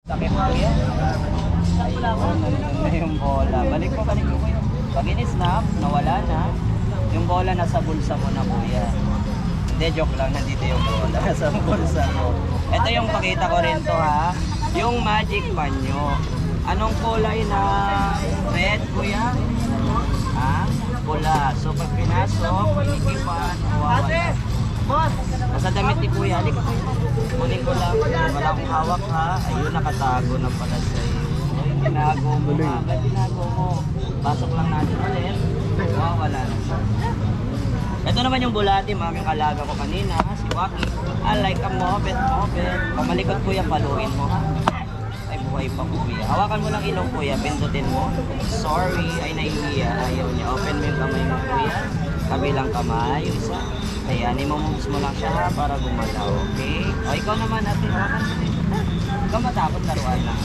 Sakit ko yan. Ayun, na yung bola. Balik mo kuya. Pag in-snap, nawala na. Yung bola nasa bulsa mo na kuya. Hindi, joke lang. Nandito yung bola. Nasa bulsa mo. Ito yung pakita ko rin to ha. Yung magic pan nyo. Anong kulay na red kuya? Ha? Pula. So pag pinasok, inikipan, mawawala. Nasa damit ni kuya. Halika kuya. Kunin ko lang. Wala akong hawak ha. Ayun, nakatago na pala sa'yo. Ay, tinago mo ha. Ba't tinago mo? Pasok lang natin ulit. Wala na siya. Ito naman yung bulati, ma'am. Yung alaga ko kanina. Si Waki. I like a mobet. Pamalikot kuya, paluin mo ha. Ay, buhay pa kuya. Hawakan mo lang ilong kuya. Pindutin mo. Sorry. Ay, nahihiya. Ayaw niya. Open mo yung kamay mo kuya. Kabilang kamay. Yung isa. Ayan, i-moves mo lang siya ha, para gumalaw, okay? O, ikaw naman natin, hawakan mo rin. Ikaw matapot, laruan lang.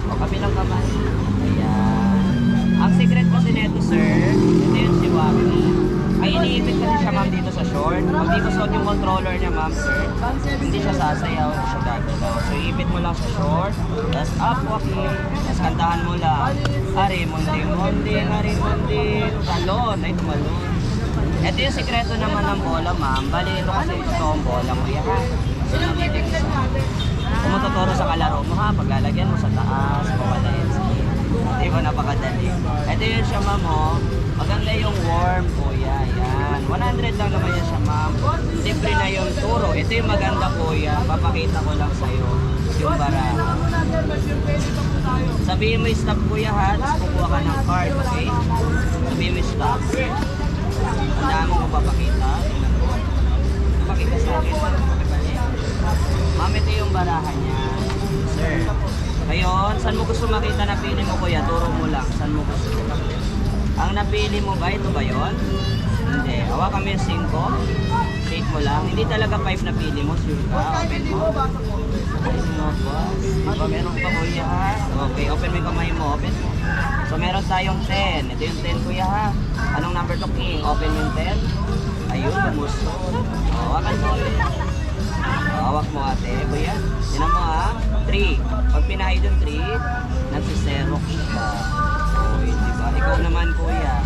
O, kabilang kamay. Ayan. Ang secret kasi nito, sir, ito yung si Waki. Ay, iniipit kasi siya, ma'am, dito sa short. Pag di ko suot yung controller niya, ma'am, sir, hindi siya sasayaw, hindi siya gagalaw. So, iipit mo lang sa short, tapos up, Waki. Tapos kantahan mo lang. Ari, mundi, ari, mundi. Talon, ay tumalon. Ito yung sikreto naman ng bola, ma'am. Bali, ito kasi ito ang bola mo yan. So, nalibig isa. Kung matuturo sa kalaro mo ha, paglalagyan mo sa taas, mawala yan sa di ba, napakadali. Ito yun siya, ma'am, oh. Maganda yung worm, kuya. Yan. 100 lang naman yan siya, ma'am. Libre na yung turo. Ito yung maganda, kuya. Papakita ko lang sa'yo yung bara. Sabihin mo yung stop, kuya, ha. Tapos kukuha ka ng card, okay? Sabihin mo yung stop. Ang dami ko papakita. Papakita sa akin. Ma'am, ito yung barahan niya. Sir. Ngayon, saan mo gusto makita na pili mo kuya? Turo mo lang. Saan mo gusto? Ang napili mo ba? Ito ba yun? Hindi. Hawakan mo yung 5. Shake mo lang. Hindi talaga 5 na pili mo. Sure ka. Open mo. Ay, no, boss. Diba meron pa kuya ha? Okay, open mo yung kamay mo. Open mo. So meron tayong 10. Ito yung 10 kuya ha. Anong number to king? Open yung 10. Ayun, lumusot. Hawakan mo ulit. Hawak mo ate, kuya. Tinan mo ha. 3. Pag pinahay dun 3, nagsiserok siya. Okay, diba? Ikaw naman kuya.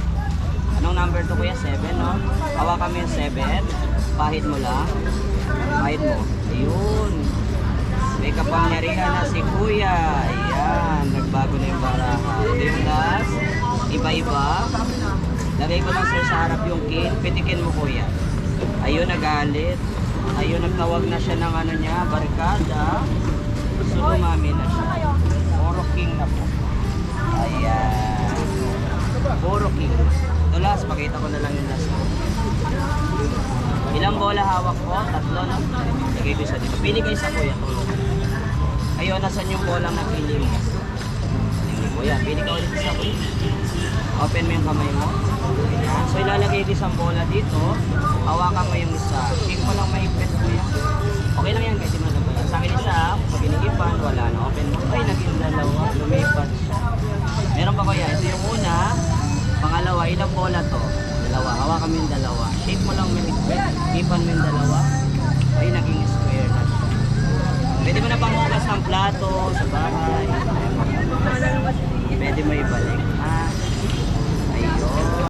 Anong number to kuya? 7, no? Hawakan mo yung 7. Pahid mo lang. Pahid mo. Ayun. May kapangyarihan na si kuya. Ayan. Nagbago na yung baraha. Ito yung last. Iba-iba. Lagay ko lang sir sa harap yung king. Pitikin mo kuya. Ayun, nagalit. Ayun, nagtawag na siya ng ano niya, barkada. So, lumami na siya. Puro king na po. Ayan. Puro king. Ito last, pakita ko na lang yung last. Ilang bola hawak ko? 3, no? Lagay ko isa dito. Pili kayo sa kuya, tulong. Ayun, nasan yung bola na pili mo? Kuya, pili ka ulit sa kuya. Open mo yung kamay mo. Ayan. So, ilalagay ko isang bola dito. Hawakan mo yung isa. Shake mo lang maipit mo yan. Okay lang yan, kahit di mo na bola. Sa akin isa, pag inigipan, wala na. Open mo. Ay, naging dalawa. Lumipat siya. Meron pa kuya. Ito yung una. Pangalawa, ilang bola to? Dalawa. Hawakan mo yung dalawa. Shake mo lang maipit. Ipan mo yung dalawa. Ay, naging square na siya. Pwede mo na panghugas ng plato sa bahay. Pwede mo ibalik.